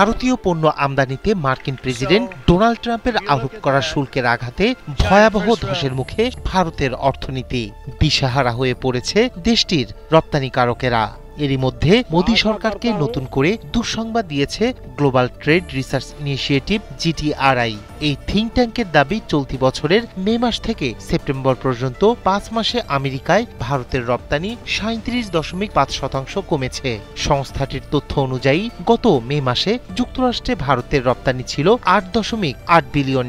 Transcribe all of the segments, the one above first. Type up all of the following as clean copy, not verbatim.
ভারতীয় পণ্য আমদানিতে মার্কিন প্রেসিডেন্ট ডোনাল্ড ট্রাম্পের আরোপ করা শুল্কের আঘাতে ভয়াবহ ধসের মুখে ভারতের অর্থনীতি। দিশাহারা হয়ে পড়েছে দেশটির রপ্তানিকারকেরা। এরই মধ্যে মোদী সরকারকে নতুন করে দুঃসংবাদ দিয়েছে global trade research initiative GTRI। এই থিঙ্ক ট্যাঙ্কের দাবি, চলতি বছরের মে মাস থেকে সেপ্টেম্বর পর্যন্ত 5 মাসে আমেরিকায় ভারতের রপ্তানি 37.5% কমেছে। সংস্থাটির তথ্য অনুযায়ী গত মে মাসে যুক্তরাষ্ট্রে ভারতের রপ্তানি ছিল $8.8 বিলিয়ন,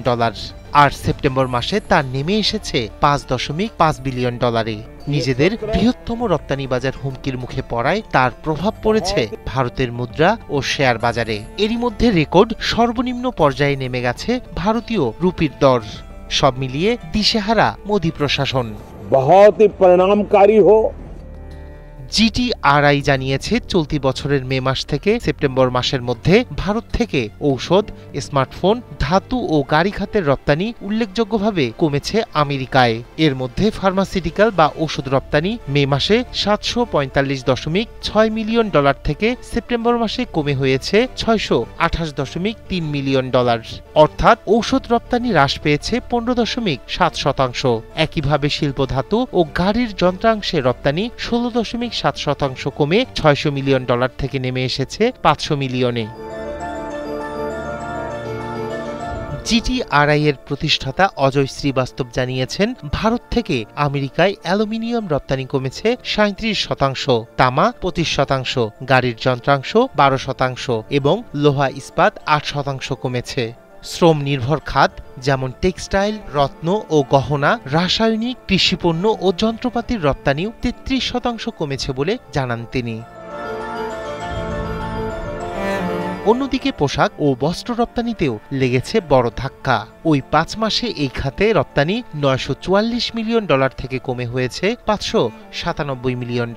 আর সেপ্টেম্বর মাসে তা নেমে এসেছে $5.5 বিলিয়ন। নিজেদের বৃহত্তম রপ্তানি বাজার হুমকির মুখে পড়ায় তার প্রভাব পড়েছে ভারতের মুদ্রা ও শেয়ার বাজারে। এরই মধ্যে রেকর্ড সর্বনিম্ন পর্যায়ে নেমে গেছে ভারতীয় রুপির দর। সব মিলিয়ে দিশেহারা মোদী প্রশাসন। बहुत ही परिणामकारी हो। GTRI জানিয়েছে, চলতি বছরের মে মাস থেকে সেপ্টেম্বর মাসের মধ্যে ভারত থেকে ঔষধ, স্মার্টফোন, ধাতু ও গাড়ি খাতের রপ্তানি উল্লেখযোগ্যভাবে কমেছে আমেরিকায়। এর মধ্যে ফার্মাসিউটিক্যাল বা ওষুধ রপ্তানি মে মাসে $745.6 মিলিয়ন থেকে সেপ্টেম্বর মাসে কমে হয়েছে $628.3 মিলিয়ন। অর্থাৎ ঔষধ রপ্তানি হ্রাস পেয়েছে 15.7%। একইভাবে শিল্প ধাতু ও গাড়ির যন্ত্রাংশে রপ্তানি 16.7% কমে $600 মিলিয়ন থেকে নেমে এসেছে $500 মিলিয়নে। GTRI এর প্রতিষ্ঠাতা অজয় শ্রীবাস্তব জানিয়েছেন, ভারত থেকে আমেরিকায় অ্যালুমিনিয়াম রপ্তানি কমেছে 37%, তামা 25%, গাড়ির যন্ত্রাংশ 12% এবং লোহা ইস্পাত 8% কমেছে। শ্রম নির্ভর খাত যেমন টেক্সটাইল, রত্ন ও গহনা, রাসায়নিক, কৃষিপণ্য ও যন্ত্রপাতির রপ্তানিও 33% কমেছে বলে জানান তিনি। অন্যদিকে পোশাক ও বস্ত্র রপ্তানিতেও লেগেছে বড় ধাক্কা। ওই 5 মাসে এই খাতে রপ্তানি $944 মিলিয়ন থেকে কমে হয়েছে $597 মিলিয়ন,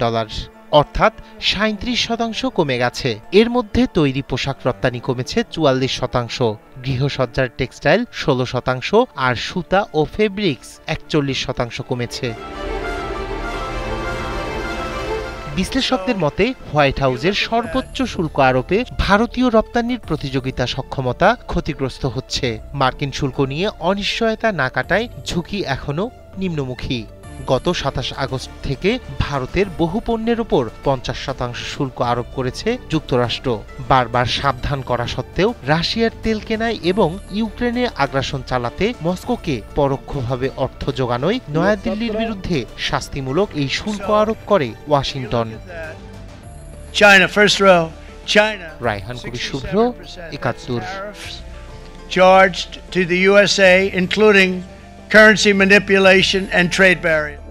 অর্থাৎ 37% কমে গেছে। এর মধ্যে তৈরি পোশাক রপ্তানি কমেছে 44%, গৃহসজ্জার টেক্সটাইল 16% আর সুতা ও ফেব্রিক্স 41% কমেছে। বিশ্লেষকদের মতে, হোয়াইট হাউসের সর্বোচ্চ শুল্ক আরোপে ভারতীয় রপ্তানির প্রতিযোগিতা সক্ষমতা ক্ষতিগ্রস্ত হচ্ছে। মার্কিন শুল্ক নিয়ে অনিশ্চয়তা না কাটায় ঝুঁকি এখনো নিম্নমুখী। গত 27 আগস্ট থেকে ভারতের বহু পণ্যের উপর 50% শুল্ক আরোপ করেছে যুক্তরাষ্ট্র। বারবার সাবধান করা সত্ত্বেও রাশিয়ার তেল কেনায় এবং ইউক্রেনে আগ্রাসন চালাতে মস্কোকে পরোক্ষভাবে অর্থ যোগানোয় নয়াদিল্লির বিরুদ্ধে শাস্তিমূলক এই শুল্ক আরোপ করে Washington. Raihan Kabir Shuvro, 71। Charged to the USA, including currency manipulation and trade barriers.